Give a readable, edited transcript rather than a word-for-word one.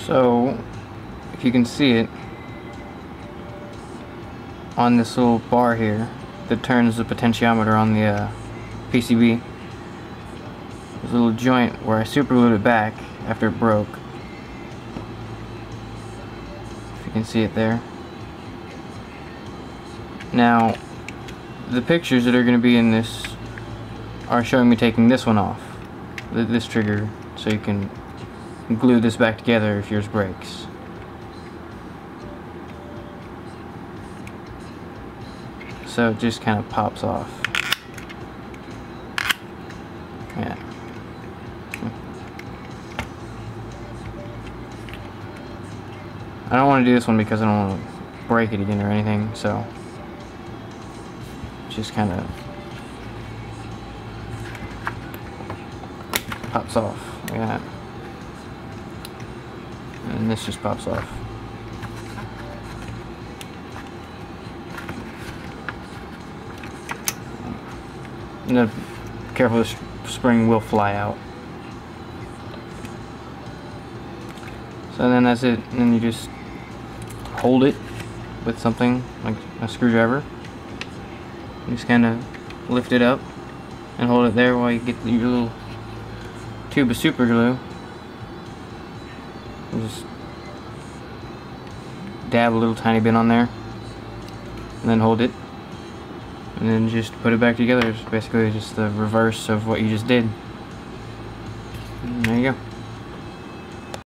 So, if you can see it, on this little bar here that turns the potentiometer on the PCB, there's a little joint where I super glued it back after it broke. If you can see it there. Now, the pictures that are going to be in this are showing me taking this one off, this trigger, so you can glue this back together if yours breaks. So it just kind of pops off. Yeah. I don't want to do this one because I don't want to break it again or anything, so just kind of pops off like that. And this just pops off. No, careful, this spring will fly out. So then that's it, and then you just hold it with something like a screwdriver. You just kind of lift it up and hold it there while you get your little tube of super glue. And just dab a little tiny bit on there, and then hold it. And then just put it back together. It's basically just the reverse of what you just did. And there you go.